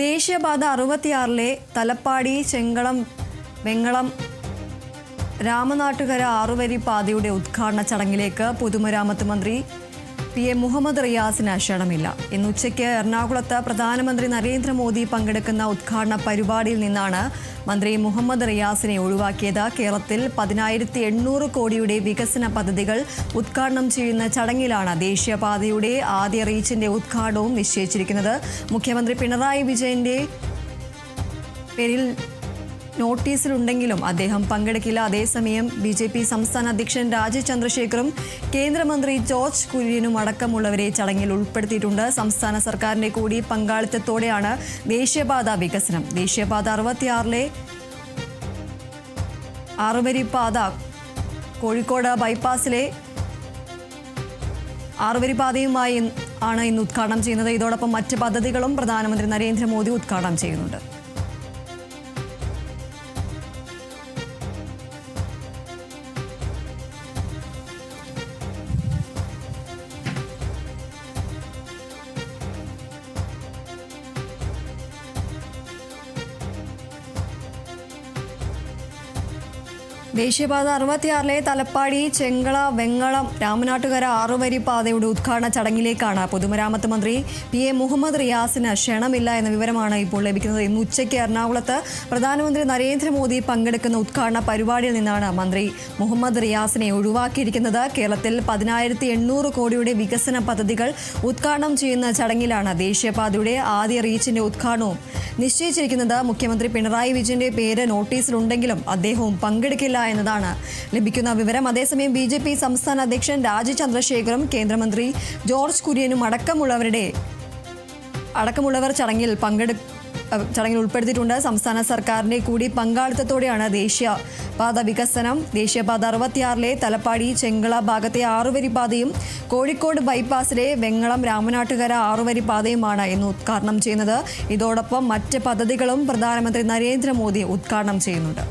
ദേശീയപാത 66 തലപ്പാടി ചെങ്കളം വെങ്ങളം രാമനാട്ടുകര ആറുവരി പാതയുടെ ഉദ്ഘാടന ചടങ്ങിലേക്ക് പൊതുമരാമത്ത് മന്ത്രി PM മുഹമ്മദ് റിയാസിന് ക്ഷണമില്ല. ഇന്ന് ഉച്ചയ്ക്ക് എറണാകുളത്ത് പ്രധാനമന്ത്രി നരേന്ദ്രമോദി പങ്കെടുക്കുന്ന ഉദ്ഘാടന പരിപാടിയിൽ നിന്നാണ് മന്ത്രി മുഹമ്മദ് റിയാസിനെ ഒഴിവാക്കിയത്. കേരളത്തിൽ 10,800 കോടിയുടെ വികസന പദ്ധതികൾ ഉദ്ഘാടനം ചെയ്യുന്ന ചടങ്ങിലാണ് ദേശീയപാതയുടെ ആദ്യ റീച്ചിന്റെ ഉദ്ഘാടനവും നിശ്ചയിച്ചിരിക്കുന്നത്. മുഖ്യമന്ത്രി പിണറായി വിജയന്റെ പേരിൽ നോട്ടീസിലുണ്ടെങ്കിലും അദ്ദേഹം പങ്കെടുക്കില്ല. അതേസമയം BJP സംസ്ഥാന അധ്യക്ഷൻ രാജീവ് ചന്ദ്രശേഖറും കേന്ദ്രമന്ത്രി ജോർജ് കുര്യനും അടക്കമുള്ളവരെ ചടങ്ങിൽ ഉൾപ്പെടുത്തിയിട്ടുണ്ട്. സംസ്ഥാന സർക്കാരിന്റെ കൂടി പങ്കാളിത്തത്തോടെയാണ് ദേശീയപാത വികസനം. ദേശീയപാത 66 ആറുവരിപ്പാത കോഴിക്കോട് ബൈപ്പാസിലെ ആറുവരിപ്പാതയുമായി ആണ് ഇന്ന് ഉദ്ഘാടനം ചെയ്യുന്നത്. ഇതോടൊപ്പം മറ്റ് പദ്ധതികളും പ്രധാനമന്ത്രി നരേന്ദ്രമോദി ഉദ്ഘാടനം ചെയ്യുന്നുണ്ട്. ദേശീയപാത 66 തലപ്പാടി ചെങ്കള വെങ്ങളം രാമനാട്ടുകര ആറുവരി പാതയുടെ ഉദ്ഘാടന ചടങ്ങിലേക്കാണ് പൊതുമരാമത്ത് മന്ത്രി PM മുഹമ്മദ് റിയാസിന് ക്ഷണമില്ല എന്ന വിവരമാണ് ഇപ്പോൾ ലഭിക്കുന്നത്. ഇന്ന് ഉച്ചയ്ക്ക് എറണാകുളത്ത് പ്രധാനമന്ത്രി നരേന്ദ്രമോദി പങ്കെടുക്കുന്ന ഉദ്ഘാടന പരിപാടിയിൽ നിന്നാണ് മന്ത്രി മുഹമ്മദ് റിയാസിനെ ഒഴിവാക്കിയിരിക്കുന്നത്. കേരളത്തിൽ 10,800 കോടിയുടെ വികസന പദ്ധതികൾ ഉദ്ഘാടനം ചെയ്യുന്ന ചടങ്ങിലാണ് ദേശീയപാതയുടെ ആദ്യ റീച്ചിന്റെ ഉദ്ഘാടനവും നിശ്ചയിച്ചിരിക്കുന്നത്. മുഖ്യമന്ത്രി പിണറായി വിജയന്റെ പേര് നോട്ടീസിലുണ്ടെങ്കിലും അദ്ദേഹവും പങ്കെടുക്കില്ല എന്നതാണ് ലഭിക്കുന്ന വിവരം. അതേസമയം BJP സംസ്ഥാന അധ്യക്ഷൻ രാജീവ് ചന്ദ്രശേഖറും കേന്ദ്രമന്ത്രി ജോർജ് കുര്യനും അടക്കമുള്ളവർ ചടങ്ങിൽ ഉൾപ്പെടുത്തിയിട്ടുണ്ട്. സംസ്ഥാന സർക്കാരിന്റെ കൂടി പങ്കാളിത്തത്തോടെയാണ് ദേശീയപാത വികസനം. ദേശീയപാത 66 തലപ്പാടി ചെങ്കള ഭാഗത്തെ ആറുവരി പാതയും കോഴിക്കോട് ബൈപ്പാസിലെ വെങ്ങളം രാമനാട്ടുകര ആറുവരി പാതയുമാണ് ഇന്ന് ഉദ്ഘാടനം ചെയ്യുന്നത്. ഇതോടൊപ്പം മറ്റ് പദ്ധതികളും പ്രധാനമന്ത്രി നരേന്ദ്രമോദി ഉദ്ഘാടനം ചെയ്യുന്നുണ്ട്.